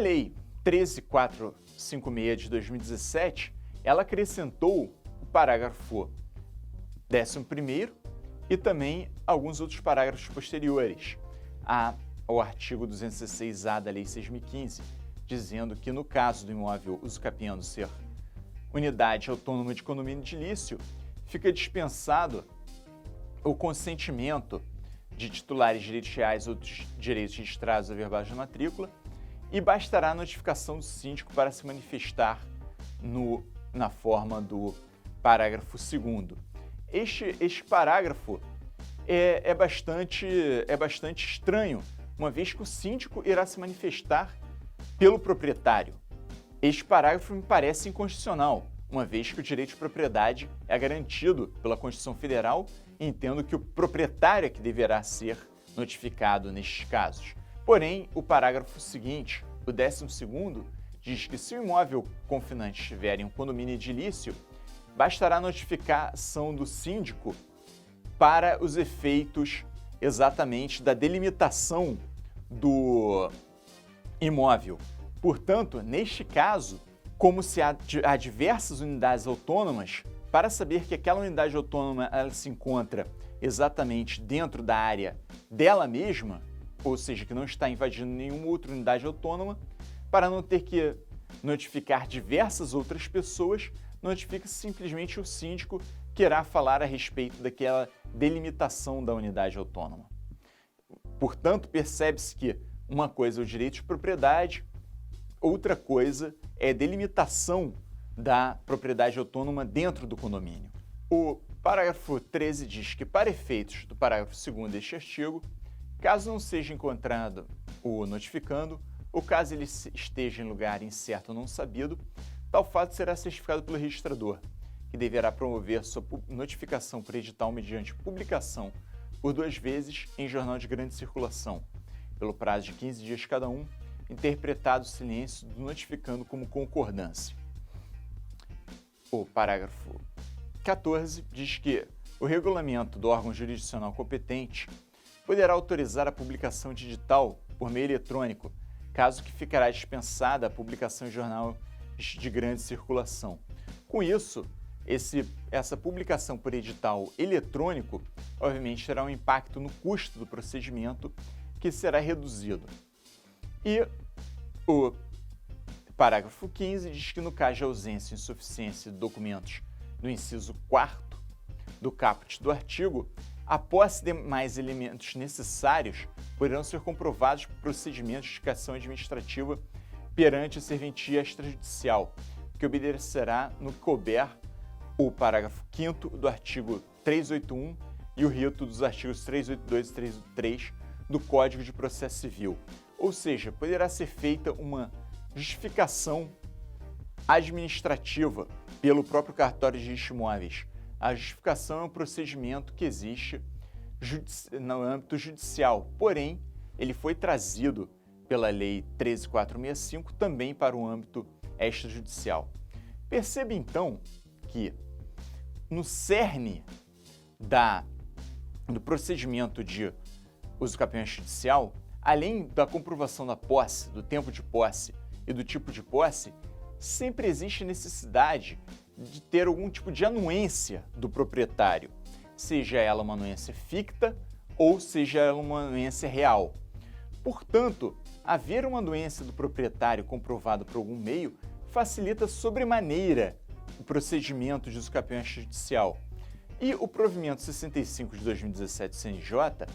Lei 13.456 de 2017, ela acrescentou o parágrafo 11º e também alguns outros parágrafos posteriores ao artigo 216-A da Lei 6.015, dizendo que no caso do imóvel usucapião ser unidade autônoma de condomínio edilício, fica dispensado o consentimento de titulares de direitos reais ou de direitos registrados ou verbais de matrícula e bastará a notificação do síndico para se manifestar na forma do parágrafo 2º. Este parágrafo é bastante estranho, uma vez que o síndico irá se manifestar pelo proprietário. Este parágrafo me parece inconstitucional, uma vez que o direito de propriedade é garantido pela Constituição Federal e entendo que o proprietário é que deverá ser notificado nestes casos. Porém, o parágrafo seguinte, o 12º, diz que se o imóvel confinante estiver em um condomínio edilício, bastará a notificação do síndico para os efeitos exatamente da delimitação do imóvel. Portanto, neste caso, como se há diversas unidades autônomas, para saber que aquela unidade autônoma ela se encontra exatamente dentro da área dela mesma, ou seja, que não está invadindo nenhuma outra unidade autônoma, para não ter que notificar diversas outras pessoas, notifica simplesmente o síndico que irá falar a respeito daquela delimitação da unidade autônoma. Portanto, percebe-se que uma coisa é o direito de propriedade, outra coisa é a delimitação da propriedade autônoma dentro do condomínio. O parágrafo 13 diz que, para efeitos do parágrafo 2º deste artigo, caso não seja encontrado o notificando, ou caso ele esteja em lugar incerto ou não sabido, tal fato será certificado pelo registrador, que deverá promover sua notificação por edital mediante publicação por 2 vezes em jornal de grande circulação, pelo prazo de 15 dias cada um, interpretado o silêncio do notificando como concordância. O parágrafo 14 diz que o regulamento do órgão jurisdicional competente poderá autorizar a publicação de edital por meio eletrônico, caso que ficará dispensada a publicação em jornal de grande circulação. Com isso, essa publicação por edital eletrônico, obviamente, terá um impacto no custo do procedimento, que será reduzido. E o parágrafo 15 diz que, no caso de ausência ou insuficiência de documentos do inciso 4º do caput do artigo, a posse de mais elementos necessários poderão ser comprovados por procedimento de justificação administrativa perante a serventia extrajudicial, que obedecerá no que couber o parágrafo 5º do artigo 381 e o rito dos artigos 382 e 383 do Código de Processo Civil. Ou seja, poderá ser feita uma justificação administrativa pelo próprio cartório de registro de imóveis. A justificação é um procedimento que existe no âmbito judicial, porém, ele foi trazido pela Lei 13.465 também para o âmbito extrajudicial. Perceba, então, que no cerne do procedimento de usucapião extrajudicial, além da comprovação da posse, do tempo de posse e do tipo de posse, sempre existe necessidade de ter algum tipo de anuência do proprietário, seja ela uma anuência ficta ou seja ela uma anuência real. Portanto, haver uma anuência do proprietário comprovada por algum meio facilita sobremaneira o procedimento de usucapião extrajudicial. E o provimento 65 de 2017 do CNJ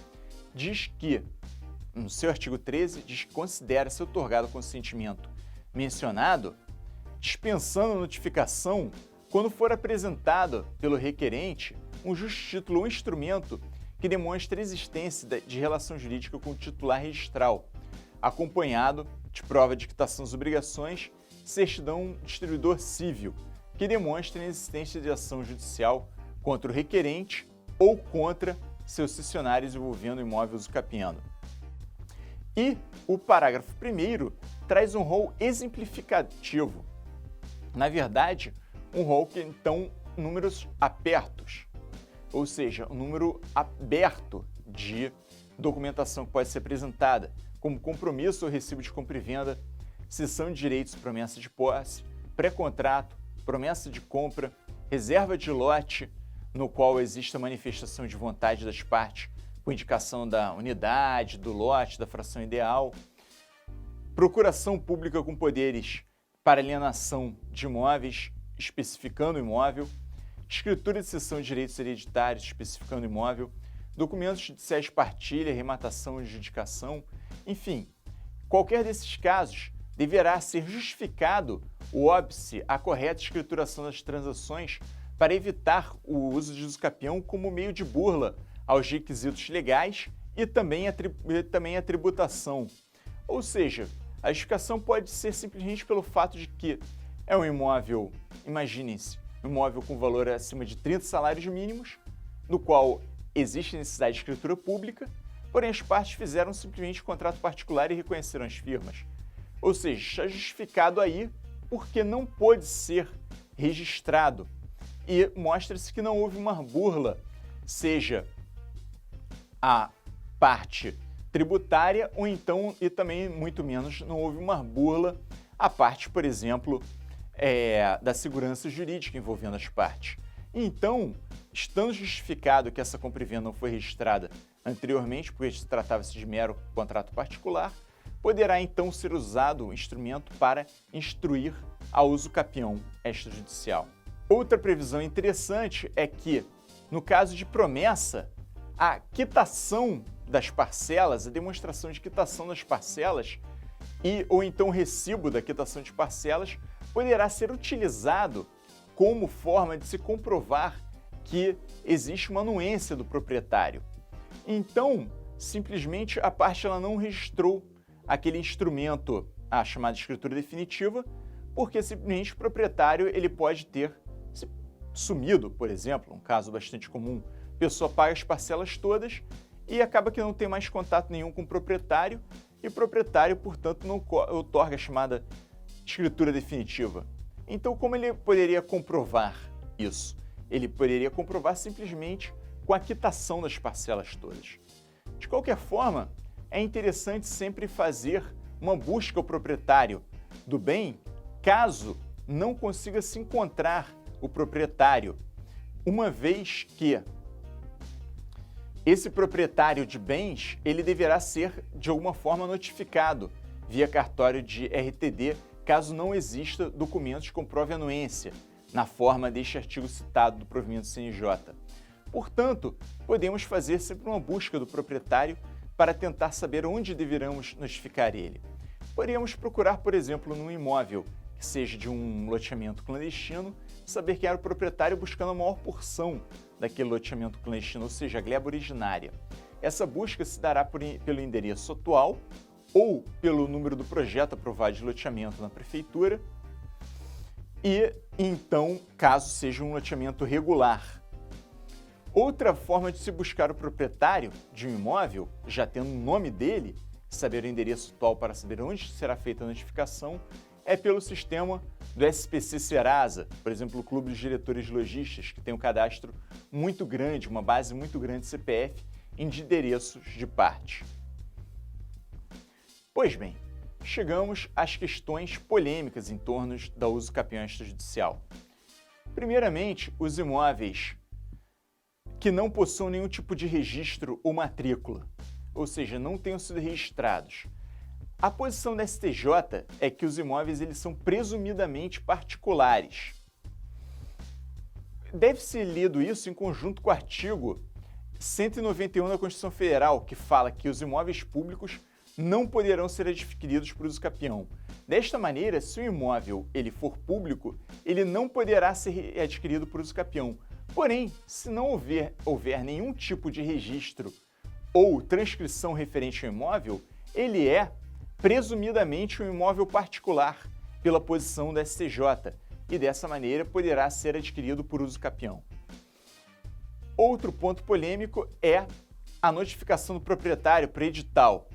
diz que, no seu artigo 13, diz que considera-se otorgado o consentimento mencionado, dispensando a notificação quando for apresentado pelo requerente um justo-título ou instrumento que demonstre a existência de relação jurídica com o titular registral, acompanhado de prova de quitação das obrigações, certidão distribuidor civil, que demonstre a existência de ação judicial contra o requerente ou contra seus cessionários envolvendo o imóvel usucapiano. E o parágrafo 1º traz um rol exemplificativo. Na verdade, um rol que, então, números apertos, ou seja, um número aberto de documentação que pode ser apresentada, como compromisso ou recibo de compra e venda, cessão de direitos e promessa de posse, pré-contrato, promessa de compra, reserva de lote, no qual existe a manifestação de vontade das partes com indicação da unidade, do lote, da fração ideal, procuração pública com poderes para alienação de imóveis, especificando o imóvel, escritura de cessão de direitos hereditários, especificando o imóvel, documentos judiciais de partilha, rematação e adjudicação, enfim, qualquer desses casos deverá ser justificado o óbice à correta escrituração das transações para evitar o uso de usucapião como meio de burla aos requisitos legais e também a tributação. Ou seja, a justificação pode ser simplesmente pelo fato de que é um imóvel, imaginem-se, um imóvel com valor acima de 30 salários mínimos, no qual existe necessidade de escritura pública, porém as partes fizeram simplesmente um contrato particular e reconheceram as firmas. Ou seja, está justificado aí porque não pôde ser registrado e mostra-se que não houve uma burla, seja a parte tributária ou então, e também muito menos, não houve uma burla a parte, por exemplo, da segurança jurídica envolvendo as partes. Então, estando justificado que essa compra e venda não foi registrada anteriormente, porque tratava-se de mero contrato particular, poderá então ser usado o instrumento para instruir a usucapião extrajudicial. Outra previsão interessante é que, no caso de promessa, a quitação das parcelas, a demonstração de quitação das parcelas ou então o recibo da quitação de parcelas poderá ser utilizado como forma de se comprovar que existe uma anuência do proprietário. Então, simplesmente a parte ela não registrou aquele instrumento, a chamada escritura definitiva, porque simplesmente o proprietário ele pode ter sumido, por exemplo, um caso bastante comum. A pessoa paga as parcelas todas e acaba que não tem mais contato nenhum com o proprietário e o proprietário, portanto, não outorga a chamada escritura definitiva. Então, como ele poderia comprovar isso? Ele poderia comprovar simplesmente com a quitação das parcelas todas. De qualquer forma, é interessante sempre fazer uma busca ao proprietário do bem, caso não consiga se encontrar o proprietário, uma vez que esse proprietário de bens, ele deverá ser, de alguma forma, notificado via cartório de RTD, caso não exista documentos que comprovem anuência, na forma deste artigo citado do provimento CNJ. Portanto, podemos fazer sempre uma busca do proprietário para tentar saber onde deveremos notificar ele. Poderíamos procurar, por exemplo, num imóvel que seja de um loteamento clandestino, saber quem era o proprietário buscando a maior porção daquele loteamento clandestino, ou seja, a gleba originária. Essa busca se dará pelo endereço atual ou pelo número do projeto aprovado de loteamento na prefeitura e, então, caso seja um loteamento regular. Outra forma de se buscar o proprietário de um imóvel, já tendo o nome dele, saber o endereço atual para saber onde será feita a notificação, é pelo sistema do SPC Serasa, por exemplo, o Clube dos Diretores Lojistas, que tem um cadastro muito grande, uma base muito grande de CPF em endereços de parte. Pois bem, chegamos às questões polêmicas em torno da usucapião extrajudicial. Primeiramente, os imóveis que não possuam nenhum tipo de registro ou matrícula, ou seja, não tenham sido registrados. A posição da STJ é que os imóveis eles são presumidamente particulares. Deve ser lido isso em conjunto com o artigo 191 da Constituição Federal, que fala que os imóveis públicos não poderão ser adquiridos por usucapião. Desta maneira, se o imóvel ele for público, ele não poderá ser adquirido por usucapião. Porém, se não houver nenhum tipo de registro ou transcrição referente ao imóvel, ele é presumidamente um imóvel particular pela posição da STJ e dessa maneira poderá ser adquirido por usucapião. Outro ponto polêmico é a notificação do proprietário por edital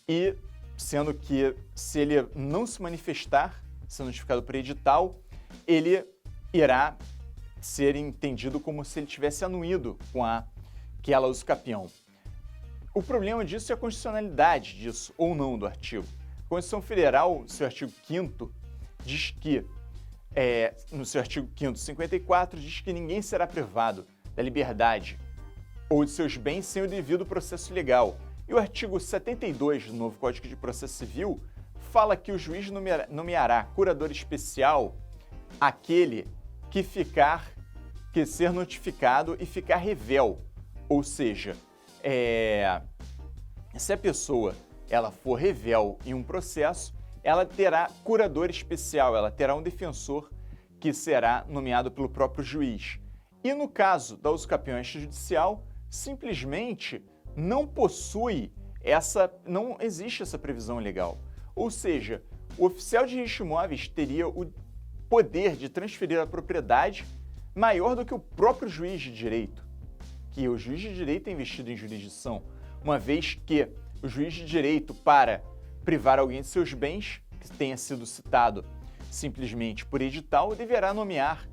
e sendo que se ele não se manifestar, ser notificado por edital, ele irá ser entendido como se ele tivesse anuído com aquela usucapião. O problema disso é a constitucionalidade disso, ou não, do artigo. A Constituição Federal, seu artigo 5º, diz que, no seu artigo 5º, 54, diz que ninguém será privado da liberdade ou de seus bens sem o devido processo legal. E o artigo 72 do novo Código de Processo Civil fala que o juiz nomeará curador especial aquele que ser notificado e ficar revel. Ou seja, se a pessoa ela for revel em um processo, ela terá curador especial, ela terá um defensor que será nomeado pelo próprio juiz. E no caso da usucapião extrajudicial, simplesmente não existe essa previsão legal. Ou seja, o oficial de registro de imóveis teria o poder de transferir a propriedade maior do que o próprio juiz de direito, que o juiz de direito é investido em jurisdição, uma vez que o juiz de direito, para privar alguém de seus bens, que tenha sido citado simplesmente por edital, deverá nomear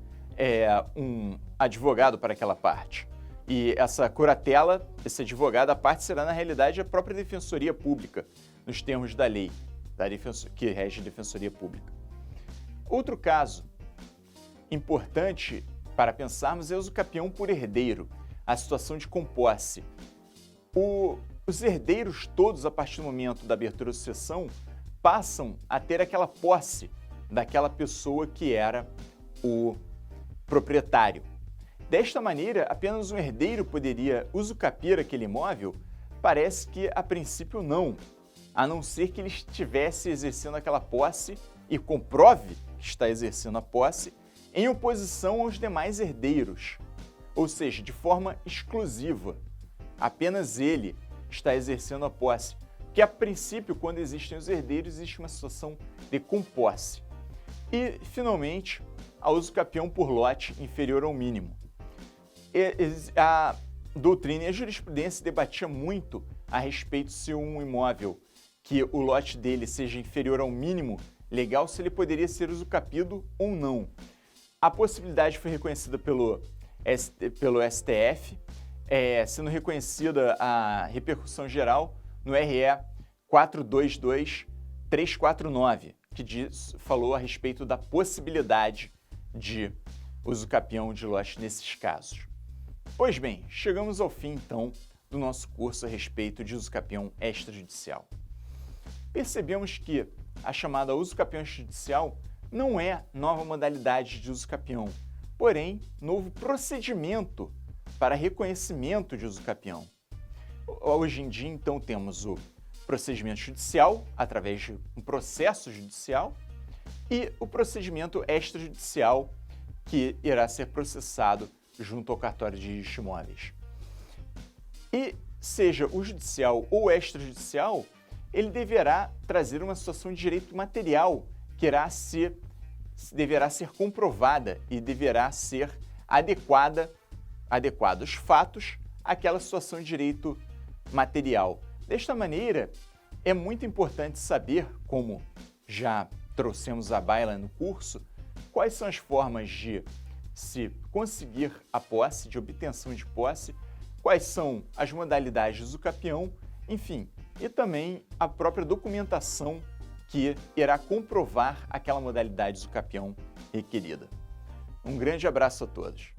um advogado para aquela parte. E essa curatela, esse advogado, a parte será, na realidade, a própria Defensoria Pública, nos termos da lei que rege a Defensoria Pública. Outro caso importante para pensarmos é o usucapião por herdeiro, a situação de composse. Os herdeiros todos, a partir do momento da abertura da sucessão, passam a ter aquela posse daquela pessoa que era o proprietário. Desta maneira, apenas um herdeiro poderia usucapiar aquele imóvel? Parece que, a princípio, não, a não ser que ele estivesse exercendo aquela posse e comprove que está exercendo a posse em oposição aos demais herdeiros, ou seja, de forma exclusiva. Apenas ele está exercendo a posse, que a princípio, quando existem os herdeiros, existe uma situação de composse. E, finalmente, a usucapião por lote inferior ao mínimo. A doutrina e a jurisprudência debatia muito a respeito se um imóvel que o lote dele seja inferior ao mínimo legal, se ele poderia ser usucapido ou não. A possibilidade foi reconhecida pelo STF, sendo reconhecida a repercussão geral no RE 422349, que falou a respeito da possibilidade de usucapião de lote nesses casos. Pois bem, chegamos ao fim, então, do nosso curso a respeito de usucapião extrajudicial. Percebemos que a chamada usucapião extrajudicial não é nova modalidade de usucapião, porém, novo procedimento para reconhecimento de usucapião. Hoje em dia, então, temos o procedimento judicial, através de um processo judicial, e o procedimento extrajudicial, que irá ser processado junto ao cartório de registro de imóveis. E, seja o judicial ou o extrajudicial, ele deverá trazer uma situação de direito material que deverá ser comprovada e deverá ser adequada os fatos àquela situação de direito material. Desta maneira, é muito importante saber, como já trouxemos à baila no curso, quais são as formas de se conseguir a posse, de obtenção de posse, quais são as modalidades de usucapião, enfim, e também a própria documentação que irá comprovar aquela modalidade de usucapião requerida. Um grande abraço a todos.